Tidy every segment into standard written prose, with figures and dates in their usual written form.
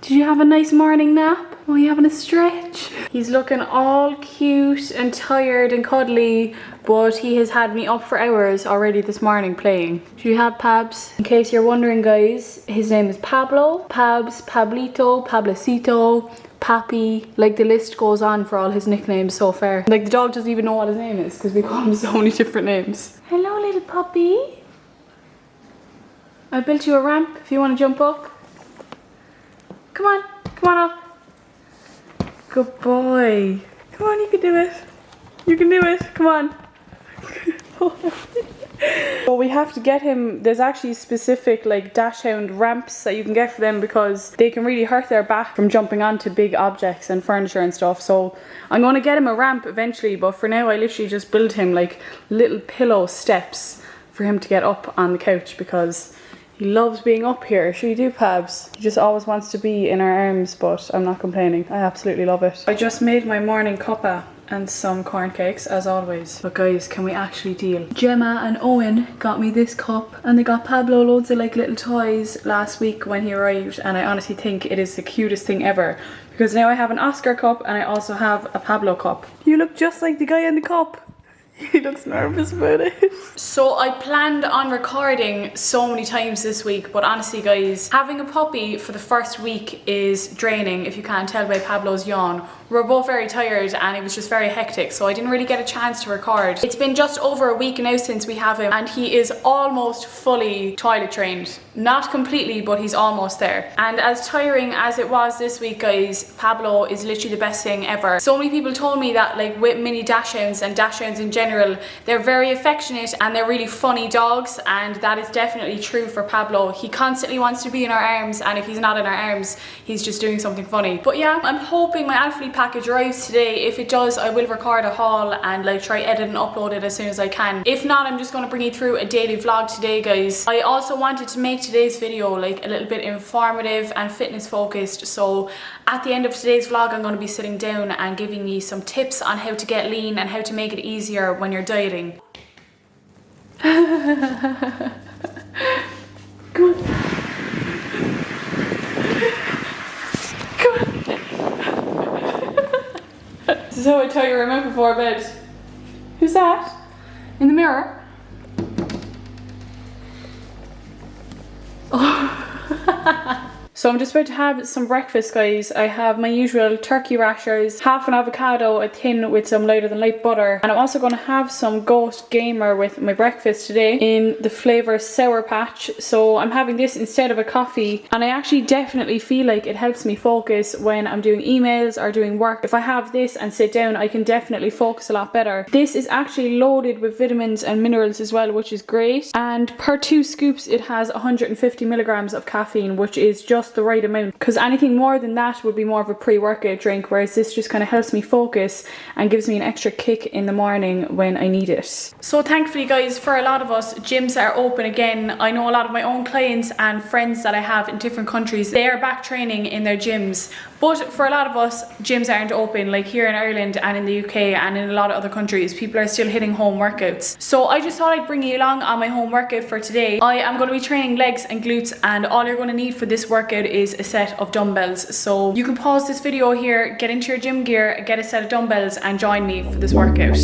Did you have a nice morning nap? Oh, you having a stretch? He's looking all cute and tired and cuddly, but he has had me up for hours already this morning playing. Do you have Pabs? In case you're wondering, guys, his name is Pablo, Pabs, Pablito, Pablacito, Pappy. Like, the list goes on for all his nicknames so far. Like, the dog doesn't even know what his name is because we call him so many different names. Hello, little puppy. I built you a ramp if you want to jump up. Come on up. Good boy. Come on, you can do it. You can do it. Come on. Well, we have to get him. There's actually specific like dachshund ramps that you can get for them because they can really hurt their back from jumping onto big objects and furniture and stuff. So I'm going to get him a ramp eventually, but for now I literally just built him like little pillow steps for him to get up on the couch because he loves being up here. Sure you do, Pabs. He just always wants to be in our arms, but I'm not complaining. I absolutely love it. I just made my morning cuppa and some corn cakes as always. But guys, can we actually deal? Gemma and Owen got me this cup and they got Pablo loads of like little toys last week when he arrived, and I honestly think it is the cutest thing ever because now I have an Oscar cup and I also have a Pablo cup. You look just like the guy in the cup. He looks nervous about it. So I planned on recording so many times this week, but honestly guys, having a puppy for the first week is draining, if you can't tell by Pablo's yawn. We're both very tired and it was just very hectic, so I didn't really get a chance to record. It's been just over a week now since we have him and he is almost fully toilet trained. Not completely, but he's almost there. And as tiring as it was this week, guys, Pablo is literally the best thing ever. So many people told me that like with mini dachshunds and dachshunds in general, they're very affectionate and they're really funny dogs, and that is definitely true for Pablo. He constantly wants to be in our arms, and if he's not in our arms, he's just doing something funny. But yeah, I'm hoping my Alphalete package arrives today. If it does, I will record a haul and like try edit and upload it as soon as I can. If not, I'm just going to bring you through a daily vlog today, guys. I also wanted to make today's video like a little bit informative and fitness focused, so at the end of today's vlog I'm going to be sitting down and giving you some tips on how to get lean and how to make it easier when you're dieting. Come on. This is how I tie your remote before bed. Who's that? In the mirror? Oh. So I'm just about to have some breakfast, guys. I have my usual turkey rashers, half an avocado, a tin with some lighter than light butter, and I'm also going to have some Goat Gamer with my breakfast today in the flavour Sour Patch. So I'm having this instead of a coffee, and I actually definitely feel like it helps me focus when I'm doing emails or doing work. If I have this and sit down, I can definitely focus a lot better. This is actually loaded with vitamins and minerals as well, which is great, and per 2 scoops it has 150 milligrams of caffeine, which is just the right amount, because anything more than that would be more of a pre-workout drink, whereas this just kind of helps me focus and gives me an extra kick in the morning when I need it. So thankfully, guys, for a lot of us, gyms are open again. I know a lot of my own clients and friends that I have in different countries, they are back training in their gyms, but for a lot of us, gyms aren't open. Like here in Ireland and in the UK and in a lot of other countries, people are still hitting home workouts. So I just thought I'd bring you along on my home workout for today. I am going to be training legs and glutes, and all you're going to need for this workout is a set of dumbbells. So you can pause this video here, get into your gym gear, get a set of dumbbells and join me for this workout.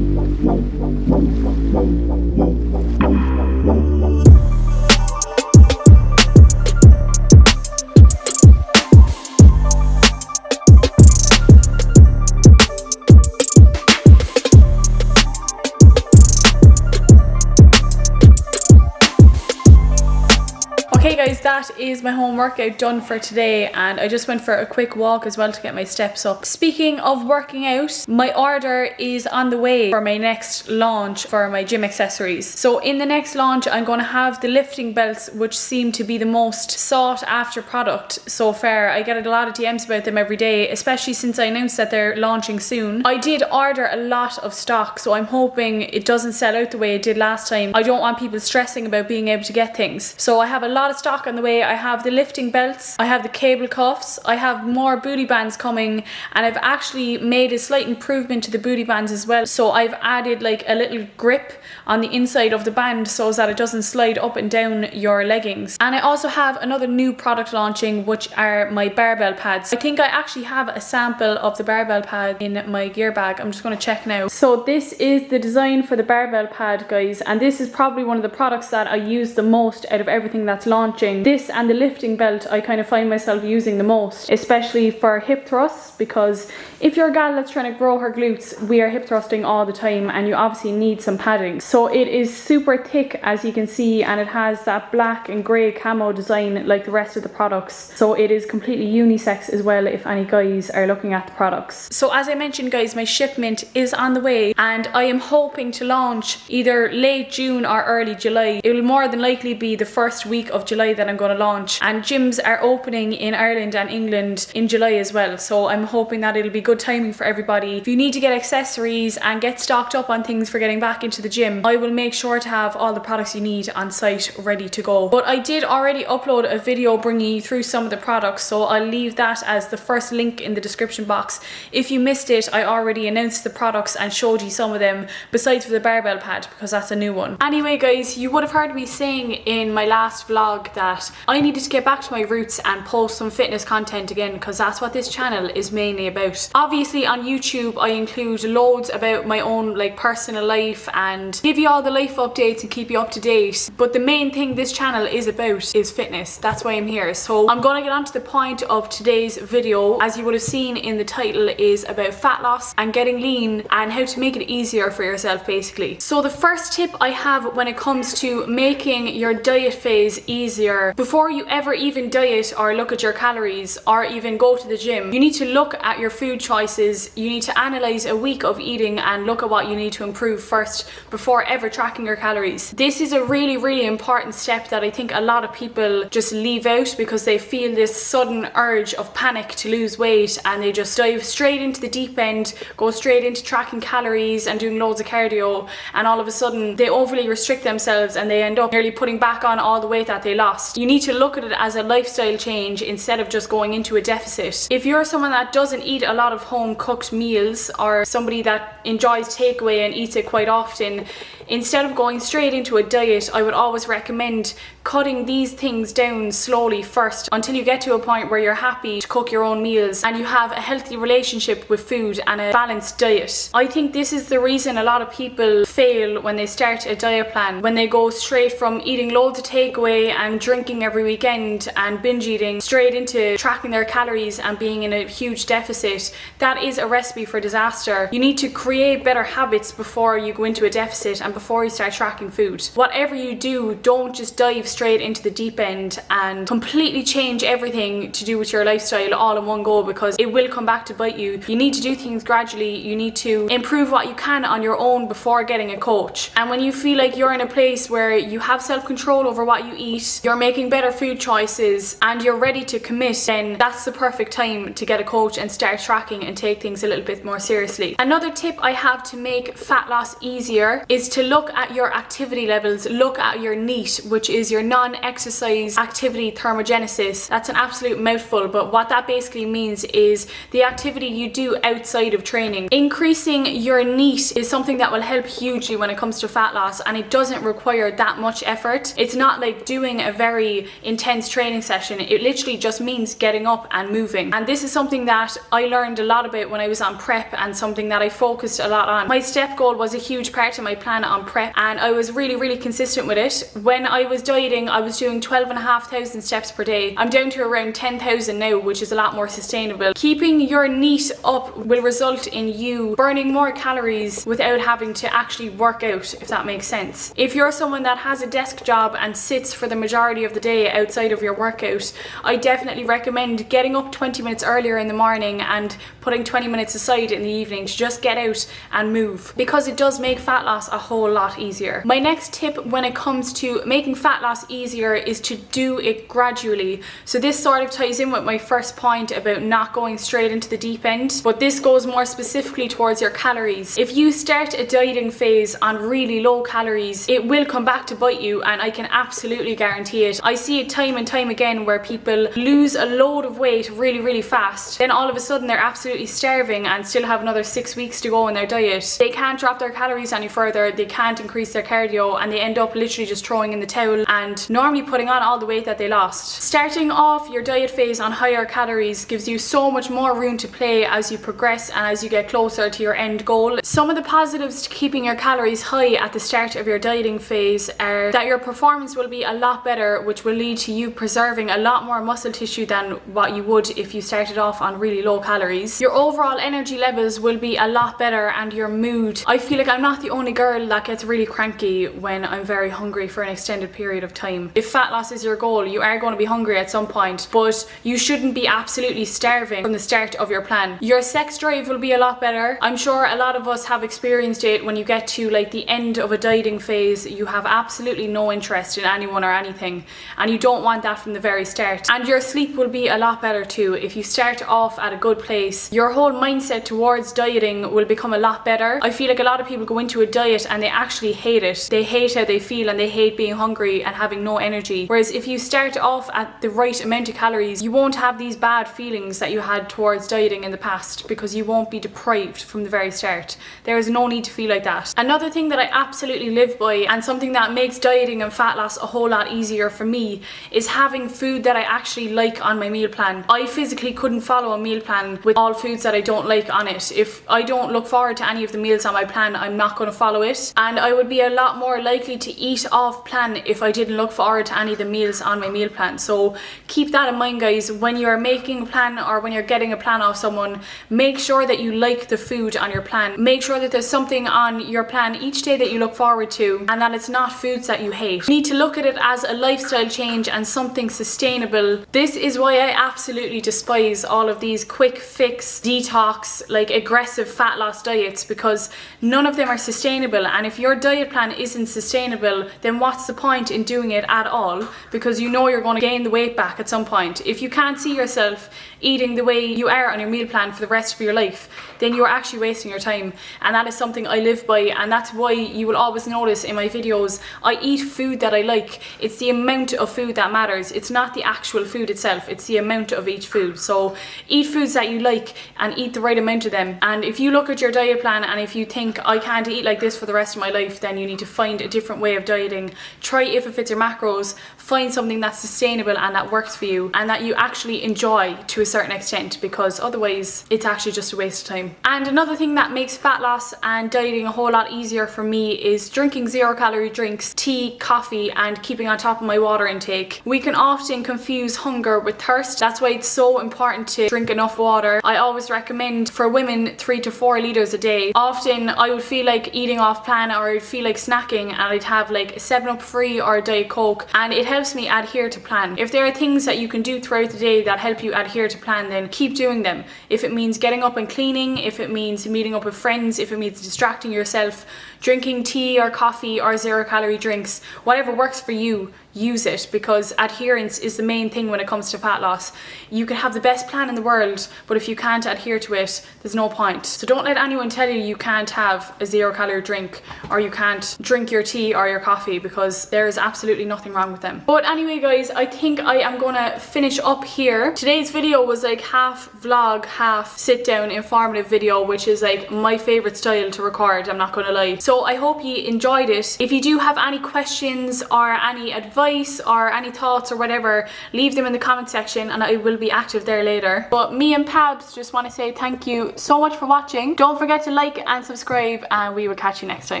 Okay guys, that is my home workout done for today, and I just went for a quick walk as well to get my steps up. Speaking of working out, my order is on the way for my next launch for my gym accessories. So in the next launch I'm going to have the lifting belts, which seem to be the most sought after product so far. I get a lot of DMs about them every day, especially since I announced that they're launching soon. I did order a lot of stock, so I'm hoping it doesn't sell out the way it did last time. I don't want people stressing about being able to get things. So I have a lot of stock on the way. I have the lifting belts, I have the cable cuffs, I have more booty bands coming, and I've actually made a slight improvement to the booty bands as well. So I've added like a little grip on the inside of the band so that it doesn't slide up and down your leggings. And I also have another new product launching, which are my barbell pads. I think I actually have a sample of the barbell pad in my gear bag. I'm just going to check now. So this is the design for the barbell pad, guys, and this is probably one of the products that I use the most out of everything that's launching. This and the lifting belt I kind of find myself using the most, especially for hip thrusts, because if you're a gal that's trying to grow her glutes, we are hip thrusting all the time and you obviously need some padding. So it is super thick, as you can see, and it has that black and grey camo design like the rest of the products. So it is completely unisex as well if any guys are looking at the products. So as I mentioned guys, my shipment is on the way and I am hoping to launch either late June or early July. It will more than likely be the first week of July that I'm going to launch, and gyms are opening in Ireland and England in July as well, so I'm hoping that it'll be good timing for everybody. If you need to get accessories and get stocked up on things for getting back into the gym, I will make sure to have all the products you need on site ready to go. But I did already upload a video bringing you through some of the products, so I'll leave that as the first link in the description box. If you missed it, I already announced the products and showed you some of them, besides for the barbell pad, because that's a new one. Anyway guys, you would have heard me saying in my last vlog that I needed to get back to my roots and post some fitness content again, because that's what this channel is mainly about. Obviously on YouTube I include loads about my own like personal life and give you all the life updates and keep you up to date, but the main thing this channel is about is fitness. That's why I'm here. So I'm gonna get on to the point of today's video. As you would have seen in the title, is about fat loss and getting lean and how to make it easier for yourself basically. So the first tip I have when it comes to making your diet phase easier, before you ever even diet or look at your calories or even go to the gym, you need to look at your food choices. You need to analyze a week of eating and look at what you need to improve first before ever tracking your calories. This is a really important step that I think a lot of people just leave out because they feel this sudden urge of panic to lose weight and they just dive straight into the deep end, go straight into tracking calories and doing loads of cardio, and all of a sudden they overly restrict themselves and they end up nearly putting back on all the weight that they lost. You need to look at it as a lifestyle change instead of just going into a deficit. If you're someone that doesn't eat a lot of home cooked meals or somebody that enjoys takeaway and eats it quite often, instead of going straight into a diet, I would always recommend cutting these things down slowly first until you get to a point where you're happy to cook your own meals and you have a healthy relationship with food and a balanced diet. I think this is the reason a lot of people fail when they start a diet plan, when they go straight from eating loads of takeaway and drinking every weekend and binge eating straight into tracking their calories and being in a huge deficit. That is a recipe for disaster. You need to create better habits before you go into a deficit and before you start tracking food. Whatever you do, don't just dive straight into the deep end and completely change everything to do with your lifestyle all in one go, because it will come back to bite you. You need to do things gradually. You need to improve what you can on your own before getting a coach. And when you feel like you're in a place where you have self-control over what you eat, you're making making better food choices, and you're ready to commit, then that's the perfect time to get a coach and start tracking and take things a little bit more seriously. Another tip I have to make fat loss easier is to look at your activity levels, look at your NEAT, which is your non-exercise activity thermogenesis. That's an absolute mouthful, but what that basically means is the activity you do outside of training. Increasing your NEAT is something that will help hugely when it comes to fat loss, and it doesn't require that much effort. It's not like doing a very intense training session. It literally just means getting up and moving. And this is something that I learned a lot about when I was on prep, and something that I focused a lot on. My step goal was a huge part of my plan on prep, and I was really consistent with it. When I was dieting, I was doing 12,500 steps per day. I'm down to around 10,000 now, which is a lot more sustainable. Keeping your NEAT up will result in you burning more calories without having to actually work out, if that makes sense. If you're someone that has a desk job and sits for the majority of the day outside of your workout, I definitely recommend getting up 20 minutes earlier in the morning and putting 20 minutes aside in the evening to just get out and move, because it does make fat loss a whole lot easier. My next tip when it comes to making fat loss easier is to do it gradually. So this sort of ties in with my first point about not going straight into the deep end, but this goes more specifically towards your calories. If you start a dieting phase on really low calories, it will come back to bite you, and I can absolutely guarantee it. I see it time and time again where people lose a load of weight really fast, then all of a sudden they're absolutely starving and still have another 6 weeks to go in their diet. They can't drop their calories any further, they can't increase their cardio, and they end up literally just throwing in the towel and normally putting on all the weight that they lost. Starting off your diet phase on higher calories gives you so much more room to play as you progress and as you get closer to your end goal. Some of the positives to keeping your calories high at the start of your dieting phase are that your performance will be a lot better, which will lead to you preserving a lot more muscle tissue than what you would if you started off on really low calories. Your overall energy levels will be a lot better, and your mood. I feel like I'm not the only girl that gets really cranky when I'm very hungry for an extended period of time. If fat loss is your goal, you are going to be hungry at some point, but you shouldn't be absolutely starving from the start of your plan. Your sex drive will be a lot better. I'm sure a lot of us have experienced it. When you get to like the end of a dieting phase, you have absolutely no interest in anyone or anything, and you don't want that from the very start. And your sleep will be a lot better too. If you start off at a good place, your whole mindset towards dieting will become a lot better. I feel like a lot of people go into a diet and they actually hate it. They hate how they feel and they hate being hungry and having no energy. Whereas if you start off at the right amount of calories, you won't have these bad feelings that you had towards dieting in the past, because you won't be deprived from the very start. There is no need to feel like that. Another thing that I absolutely live by, and something that makes dieting and fat loss a whole lot easier for me, is having food that I actually like on my meal plan. I physically couldn't follow a meal plan with all foods that I don't like on it. If I don't look forward to any of the meals on my plan, I'm not going to follow it, and I would be a lot more likely to eat off plan if I didn't look forward to any of the meals on my meal plan. So keep that in mind, guys. When you're making a plan or when you're getting a plan off someone, make sure that you like the food on your plan. Make sure that there's something on your plan each day that you look forward to, and that it's not foods that you hate. You need to look at it as a lifestyle change and something sustainable. This is why I absolutely despise all of these quick fix, detox, like aggressive fat loss diets, because none of them are sustainable. And if your diet plan isn't sustainable, then what's the point in doing it at all? Because you know you're going to gain the weight back at some point. If you can't see yourself eating the way you are on your meal plan for the rest of your life, then you're actually wasting your time. And that is something I live by, and that's why you will always notice in my videos I eat food that I like. It's the amount of food that matters. It's not the actual food itself, it's the amount of each food. So eat foods that you like and eat the right amount of them. And if you look at your diet plan and if you think I can't eat like this for the rest of my life, then you need to find a different way of dieting. Try if it fits your macros. Find something that's sustainable and that works for you and that you actually enjoy to a certain extent, because otherwise it's actually just a waste of time. And another thing that makes fat loss and dieting a whole lot easier for me is drinking 0-calorie drinks, tea, coffee, and keeping on top of my water intake. We can often confuse hunger with thirst. That's why it's so important to drink enough water. I always recommend for women 3 to 4 liters a day. Often I would feel like eating off plan, or I'd feel like snacking, and I'd have like a 7-Up free or a Diet Coke, and it helps me adhere to plan. If there are things that you can do throughout the day that help you adhere to plan, then keep doing them. If it means getting up and cleaning, if it means meeting up with friends, if it means distracting yourself, drinking tea or coffee or 0-calorie drinks, whatever works for you, use it, because adherence is the main thing when it comes to fat loss. You can have the best plan in the world, but if you can't adhere to it, there's no point. So don't let anyone tell you you can't have a 0-calorie drink or you can't drink your tea or your coffee, because there is absolutely nothing wrong with them. But anyway guys, I think I am gonna finish up here. Today's video was like half vlog, half sit down informative video, which is like my favorite style to record, I'm not gonna lie. So I hope you enjoyed it. If you do have any questions or any advice or any thoughts or whatever, leave them in the comment section and I will be active there later. But me and Pabs just want to say thank you so much for watching. Don't forget to like and subscribe, and we will catch you next time.